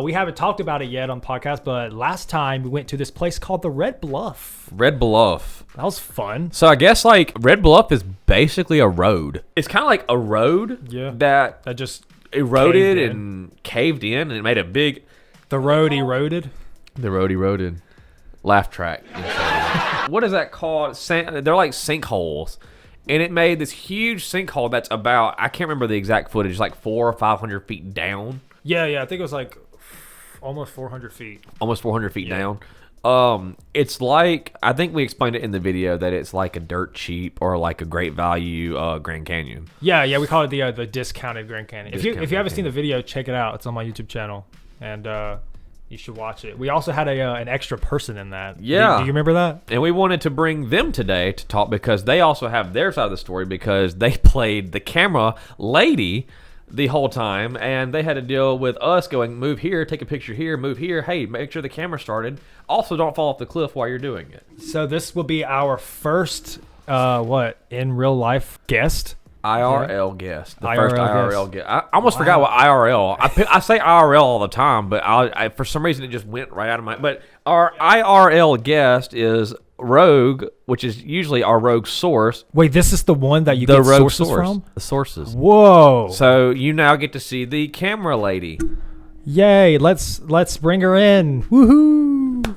We haven't talked about it yet on the podcast, but last time we went to this place called the Red Bluff. Red Bluff. That was fun. So I guess like Red Bluff is basically a road. It's kind of like a road that just eroded and caved in, and it made a big... The road eroded? The road eroded. Laugh track. What is that called? They're like sinkholes. And it made this huge sinkhole that's about, I can't remember the exact footage, like 400 or 500 feet down. Yeah, I think it was like almost 400 feet. Almost 400 feet down. It's like, I think we explained it in the video that it's like a dirt cheap or like a great value Grand Canyon. Yeah, we call it the discounted Grand Canyon. If you haven't seen the video, check it out. It's on my YouTube channel, and you should watch it. We also had an extra person in that. Yeah. Do you remember that? And we wanted to bring them today to talk because they also have their side of the story because they played the camera lady the whole time, and they had to deal with us going, move here, take a picture here, move here. Hey, make sure the camera started. Also, don't fall off the cliff while you're doing it. So this will be our first, in real life guest? IRL guest. The IRL first IRL guest. I almost forgot what IRL. I say IRL all the time, but I for some reason it just went right out of my... But our IRL guest is Rogue, which is usually our Rogue source. Wait, this is the one that you get sources from? The sources. Whoa. So you now get to see the camera lady. Yay, let's bring her in. Woohoo.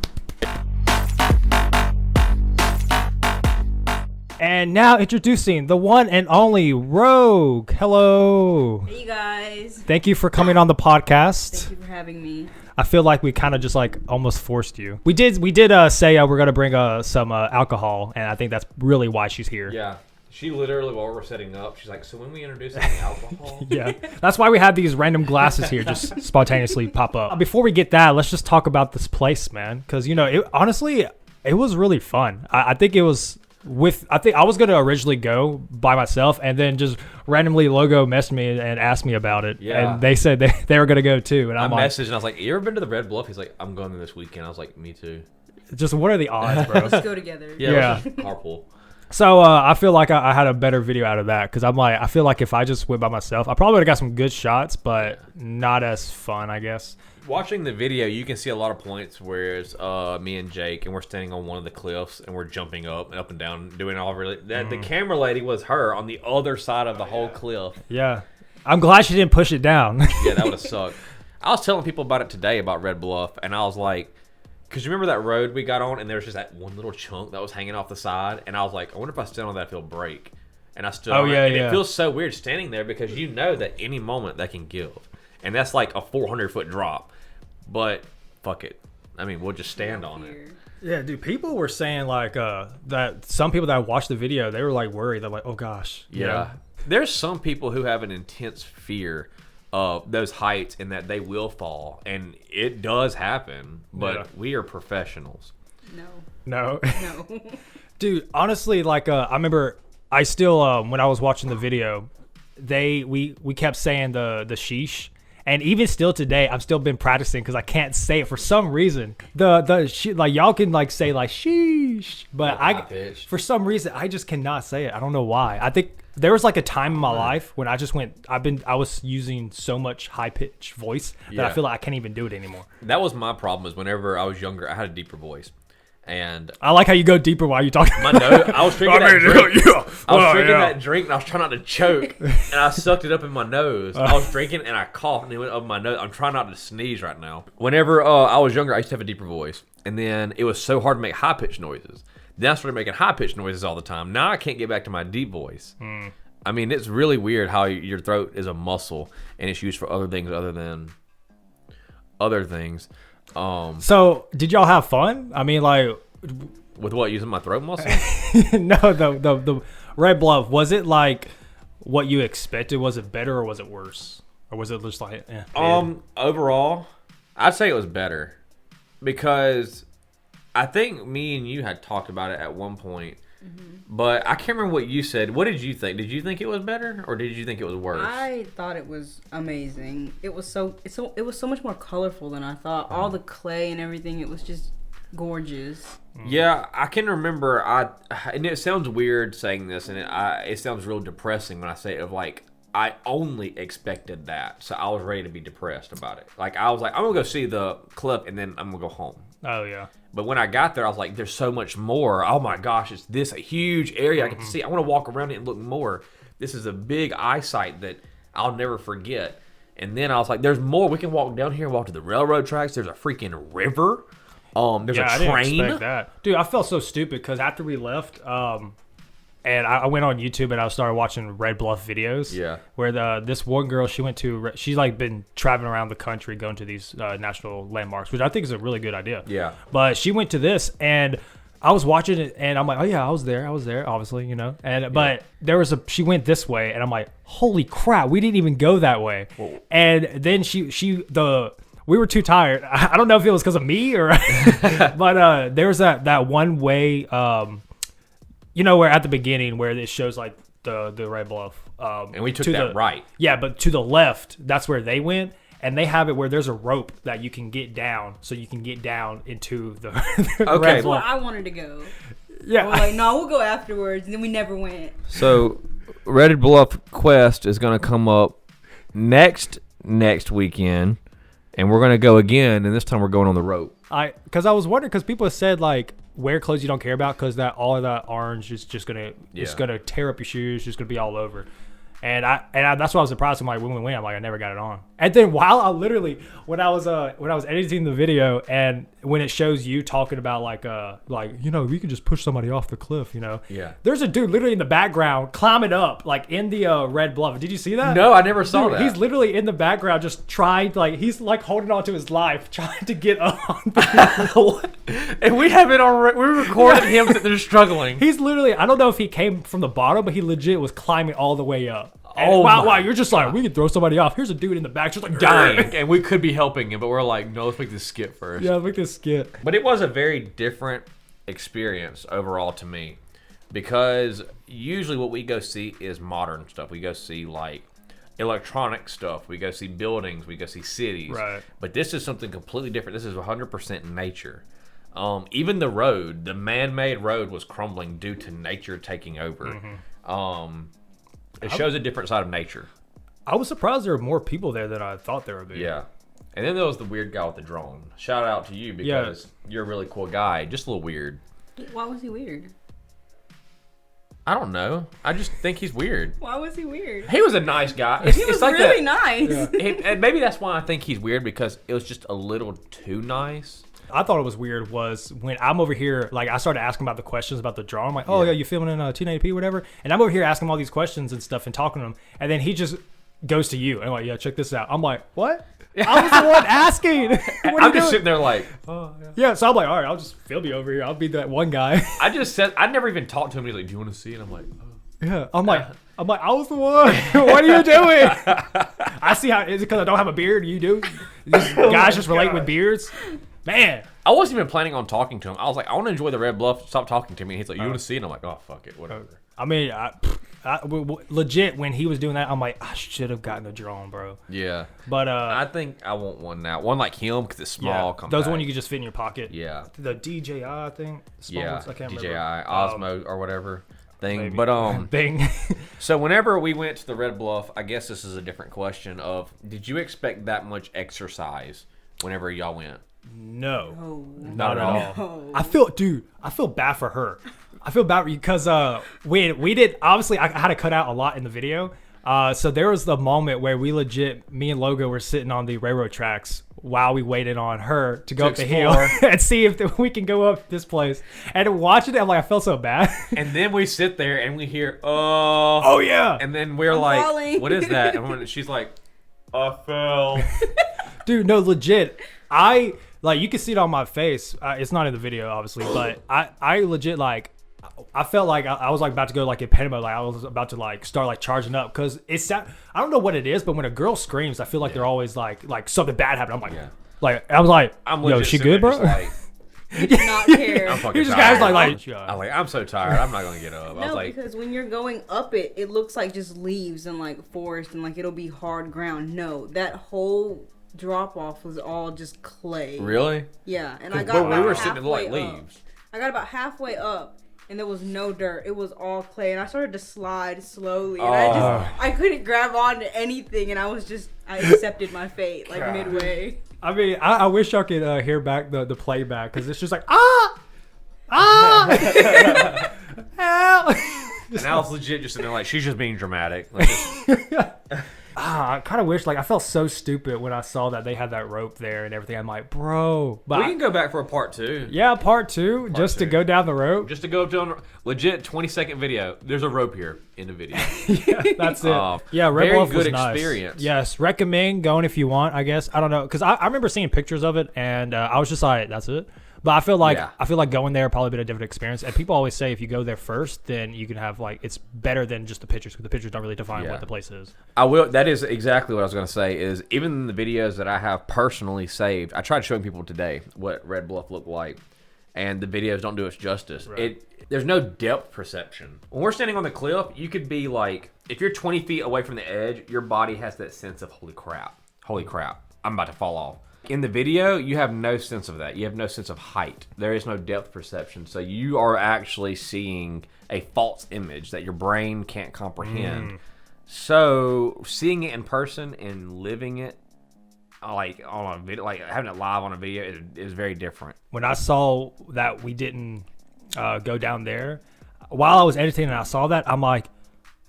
And now introducing the one and only Rogue. Hello. Hey, you guys. Thank you for coming on the podcast. Thank you for having me. I feel like we kind of just like almost forced you. We did say we're going to bring some alcohol, and I think that's really why she's here. Yeah. She literally, while we're setting up, she's like, so when we introduce any alcohol? Yeah. That's why we have these random glasses here just spontaneously pop up. Before we get that, let's just talk about this place, man. Because, honestly, it was really fun. I think it was... I think I was gonna originally go by myself, and then just randomly Logo messaged me and asked me about it. Yeah. And they said they were gonna go too. And I messaged and I was like, "You ever been to the Red Bluff?" He's like, "I'm going there this weekend." I was like, "Me too." Just what are the odds, bro? Let's go together. Yeah. Let's just carpool. So I feel like I had a better video out of that because I feel like if I just went by myself, I probably would have got some good shots, but not as fun, I guess. Watching the video, you can see a lot of points where it's me and Jake, and we're standing on one of the cliffs, and we're jumping up and up and down, doing all really... The camera lady was her on the other side of the whole cliff. Yeah. I'm glad she didn't push it down. Yeah, that would have sucked. I was telling people about it today, about Red Bluff, and I was like... Because you remember that road we got on, and there was just that one little chunk that was hanging off the side, and I was like, I wonder if I stand on that, if it'll break. And I stood on it, and it feels so weird standing there because you know that any moment that can give. And that's like a 400-foot drop. But fuck it. I mean, we'll just stand on it. Yeah, dude, people were saying like that some people that watched the video, they were like worried. They're like, oh gosh. Yeah. There's some people who have an intense fear of those heights and that they will fall. And it does happen. But we are professionals. No. No. Dude, honestly, like I remember I still when I was watching the video, we kept saying the sheesh. And even still today, I've still been practicing because I can't say it for some reason. Like y'all can like say like sheesh, but for some reason I just cannot say it. I don't know why. I think there was like a time in my life when I just I was using so much high pitched voice that I feel like I can't even do it anymore. That was my problem. Is whenever I was younger, I had a deeper voice. And I like how you go deeper while you're talking. My nose, I was drinking that drink, and I was trying not to choke, and I sucked it up in my nose. I was drinking, and I coughed, and it went up my nose. I'm trying not to sneeze right now. Whenever I was younger, I used to have a deeper voice, and then it was so hard to make high-pitched noises. Then I started making high-pitched noises all the time. Now I can't get back to my deep voice. I mean, it's really weird how your throat is a muscle, and it's used for other things other than other things. So did y'all have fun? I mean, like with what, using my throat muscle? No, the Red Bluff, was it like what you expected? Was it better or was it worse, or was it just like overall I'd say it was better because I think me and you had talked about it at one point. But I can't remember what you said. What did you think? Did you think it was better, or did you think it was worse? I thought it was amazing. It was so much more colorful than I thought. All the clay and everything. It was just gorgeous. Yeah, I can remember. And it sounds weird saying this, and it sounds real depressing when I say it. Of like, I only expected that, so I was ready to be depressed about it. Like I was like, I'm gonna go see the cliff and then I'm gonna go home. Oh yeah. But when I got there, I was like, there's so much more. Oh my gosh, it's a huge area I get to see. I want to walk around it and look more. This is a big eyesight that I'll never forget. And then I was like, there's more. We can walk down here and walk to the railroad tracks. There's a freaking river. There's a I train. didn't expect that. Dude, I felt so stupid because after we left, and I went on YouTube and I started watching Red Bluff videos. Yeah. Where this one girl, she's like been traveling around the country going to these national landmarks, which I think is a really good idea. Yeah. But she went to this and I was watching it and I'm like, oh yeah, I was there, obviously, you know. And but she went this way and I'm like, holy crap, we didn't even go that way. Whoa. And then we were too tired. I don't know if it was because of me or, but there was that one way. You know, where at the beginning where it shows like the Red Bluff. And we took that right. Yeah, but to the left, that's where they went. And they have it where there's a rope that you can get down. So you can get down into the okay. Red That's Bluff. where I wanted to go. Yeah. We're like, no, we'll go afterwards. And then we never went. So, Red Bluff Quest is going to come up next weekend. And we're going to go again. And this time we're going on the rope. Because I was wondering, because people have said like, wear clothes you don't care about because all of that orange is just gonna tear up your shoes, just gonna be all over. And I that's why I was surprised. I'm like, when we went, I'm like, I never got it on. And then when I was editing the video and when it shows you talking about like you know, we can just push somebody off the cliff, you know. Yeah. There's a dude literally in the background climbing up like in the Red Bluff. Did you see that? No, I never saw that. He's literally in the background just trying, like he's like holding on to his life, trying to get on. And we have it on. We recorded him sitting there struggling. He's literally, I don't know if he came from the bottom, but he legit was climbing all the way up. And Oh wow, you're just like, we can throw somebody off. Here's a dude in the back just like dying. And we could be helping him, but we're like, no, let's make this skit first. Yeah, let's make this skit. But it was a very different experience overall to me, because usually what we go see is modern stuff. We go see like electronic stuff. We go see buildings. We go see cities. Right. But this is something completely different. This is 100% nature. Even the road, the man-made road was crumbling due to nature taking over. Mm-hmm. It shows a different side of nature. I was surprised there were more people there than I thought there would be. Yeah. And then there was the weird guy with the drone. Shout out to you because you're a really cool guy. Just a little weird. Why was he weird? I don't know. I just think he's weird. Why was he weird? He was a nice guy. He was like really nice. Yeah. And maybe that's why I think he's weird, because it was just a little too nice. I thought it was weird was when I'm over here, like I started asking about the questions about the drone. I'm like, oh yeah, you filming in 1080p or whatever? And I'm over here asking him all these questions and stuff and talking to him. And then he just goes to you. And I'm like, yeah, check this out. I'm like, what? I was the one asking. I'm just sitting there like, oh, yeah. So I'm like, all right, I'll just film you over here. I'll be that one guy. I just said, I never even talked to him. He's like, do you want to see it? I'm like, oh. Yeah. I'm like, I was the one. What are you doing? I see how, is it because I don't have a beard? You do? These guys just relate with beards? Man. I wasn't even planning on talking to him. I was like, I want to enjoy the Red Bluff. Stop talking to me. And he's like, you want to see it? And I'm like, oh, fuck it. Whatever. I mean, legit, when he was doing that, I'm like, I should have gotten a drone, bro. Yeah. But I think I want one now. One like him, because it's small. Yeah, those one you could just fit in your pocket. Yeah. The DJI, I think. Yeah. Ones, I can't DJI, remember. Osmo, or whatever thing. Maybe. But thing. So whenever we went to the Red Bluff, I guess this is a different question of, did you expect that much exercise whenever y'all went? No. Not at all. No. I feel bad for her. I feel bad because we did, obviously I had to cut out a lot in the video. So there was the moment where we legit, me and Logo were sitting on the railroad tracks while we waited on her to go up the hill and see if we can go up this place. And watching it, I'm like, I felt so bad. And then we sit there and we hear, oh yeah. And then we're falling. What is that? And she's like, I fell. Dude, no, legit. Like, you can see it on my face. It's not in the video, obviously, but I legit, like, I felt like I was, like, about to go, like, in panic mode. Like, I was about to, like, start, like, charging up. Because I don't know what it is, but when a girl screams, I feel like they're always, like something bad happened. I'm like, I was like, yo, is she good, bro? You did not care. I'm fucking tired. I'm so tired. I'm not going to get up. I was like, because when you're going up it, it looks like just leaves and, like, forest and, like, it'll be hard ground. No, that whole drop off was all just clay. Really? Yeah, and I got we about were sitting in like halfway leaves. I got about halfway up, and there was no dirt. It was all clay, and I started to slide slowly, and I couldn't grab onto anything, and I accepted my fate like midway. I mean, I wish y'all could hear back the playback, because it's just like help. And I was legit just sitting there like, she's just being dramatic. Like, I kind of wish, like, I felt so stupid when I saw that they had that rope there and everything. I'm like, bro. But we can go back for a part 2. Yeah, part 2, just to go down the rope. Just to go up to legit 20-second video. There's a rope here in the video. Yeah, that's it. Yeah, Red very Bluff good was nice. experience. Yes, recommend going if you want, I guess. I don't know, because I remember seeing pictures of it, and I was just like, that's it. But I feel like going there probably been a different experience. And people always say if you go there first, then you can have like it's better than just the pictures, because the pictures don't really define what the place is. That is exactly what I was going to say. Is even the videos that I have personally saved, I tried showing people today what Red Bluff looked like, and the videos don't do its justice. Right. There's no depth perception. When we're standing on the cliff, you could be like, if you're 20 feet away from the edge, your body has that sense of holy crap, I'm about to fall off. In the video, you have no sense of that. You have no sense of height. There is no depth perception. So you are actually seeing a false image that your brain can't comprehend. So seeing it in person and living it, like on a video, like having it live on a video, is very different. When I saw that we didn't go down there, while I was editing and I saw that, I'm like,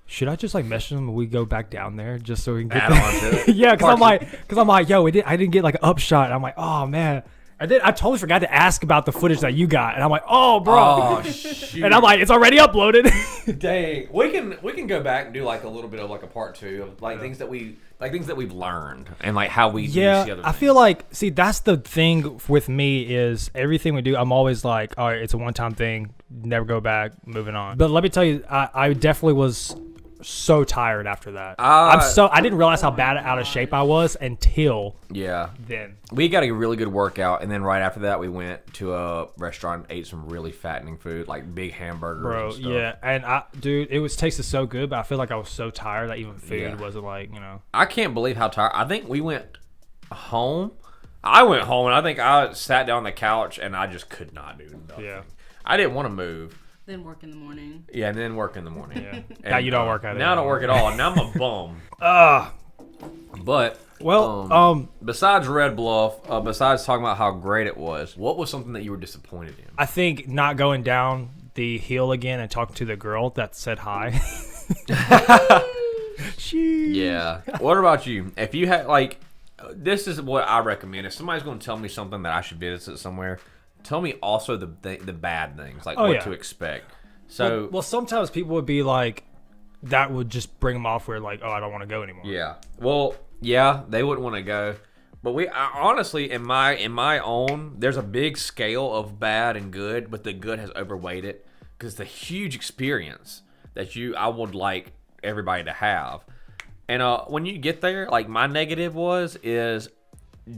should I just like message them when we go back down there just so we can get onto it? Yeah, because I'm like, yo, I didn't get like an upshot. I'm like, oh man. And then I totally forgot to ask about the footage that you got, and I'm like, oh bro. Oh shoot. And I'm like, it's already uploaded. Dang. We can go back and do like a little bit of like a part 2 of like things that we've learned and like how we see other things. I feel like that's the thing with me is everything we do, I'm always like, all right, it's a one-time thing, never go back, moving on. But let me tell you, I definitely was so tired after that. I didn't realize how bad out of shape I was until then. We got a really good workout, and then right after that we went to a restaurant, ate some really fattening food, like big hamburgers. Bro, and stuff. Yeah, and dude, it tasted so good, but I feel like I was so tired that even food wasn't like, I can't believe how tired. I think we went home. I went home, and I think I sat down on the couch, and I just could not do nothing. Yeah, I didn't want to move. Then work in the morning. Yeah, and then work in the morning. Yeah. Now you don't work out. Now I don't work at all. Now I'm a bum. But besides Red Bluff, besides talking about how great it was, what was something that you were disappointed in? I think not going down the hill again and talking to the girl that said hi. Yeah. What about you? If you had like, this is what I recommend. If somebody's going to tell me something that I should visit somewhere, tell me also the bad things, like what to expect. So, well, sometimes people would be like, that would just bring them off where like, oh, I don't want to go anymore. Yeah. Well, yeah, they wouldn't want to go. But honestly, in my own, there's a big scale of bad and good, but the good has overweighed it because it's a huge experience that I would like everybody to have. And when you get there, like my negative is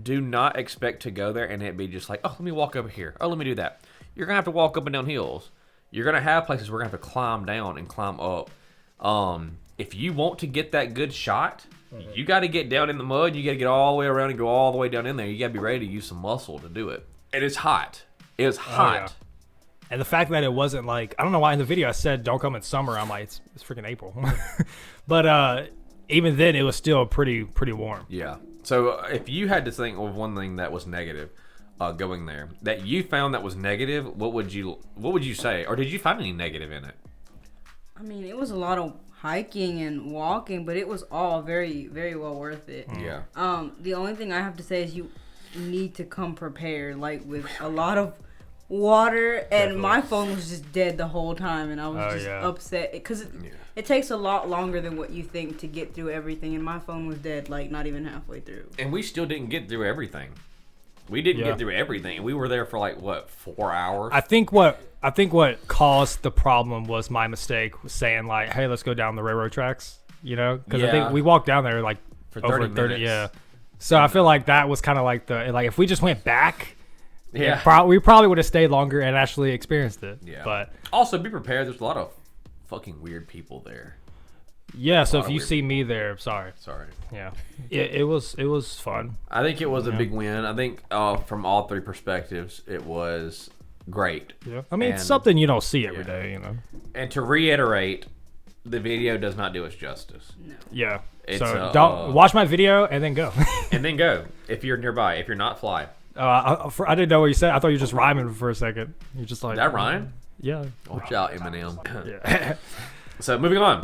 do not expect to go there and it be just like, oh, let me walk over here. Oh, let me do that. You're going to have to walk up and down hills. You're going to have places where you're going to have to climb down and climb up. If you want to get that good shot, you got to get down in the mud. You got to get all the way around and go all the way down in there. You got to be ready to use some muscle to do it. And it's hot. It was hot. Yeah. And the fact that it wasn't like, I don't know why in the video I said don't come in summer. I'm like, it's freaking April. But even then, it was still pretty warm. Yeah. So if you had to think of one thing that was negative going there, that you found that was negative, what would you say? Or did you find any negative in it? I mean, it was a lot of hiking and walking, but it was all very, very well worth it. Yeah. The only thing I have to say is you need to come prepared, like with a lot of water, and definitely. My phone was just dead the whole time, and I was upset because it takes a lot longer than what you think to get through everything, and my phone was dead like not even halfway through. And we still didn't get through everything. We didn't get through everything, and we were there for like what, 4 hours? I think what caused the problem was my mistake, was saying like, hey, let's go down the railroad tracks, because I think we walked down there like for 30 minutes. Yeah. So I feel like that was kind of like if we just went back. Yeah, we probably would have stayed longer and actually experienced it. Yeah, but also be prepared. There's a lot of fucking weird people there. Yeah, so if you see me there, sorry. Yeah, it was fun. I think it was a big win. I think from all three perspectives, it was great. Yeah. I mean, it's something you don't see every day, you know. And to reiterate, the video does not do us justice. No. Yeah. So don't watch my video and then go. And then go if you're nearby. If you're not, fly. I didn't know what you said. I thought you were just rhyming for a second. You're just like Did that rhyme? Yeah. Watch out, Eminem. Yeah. So moving on.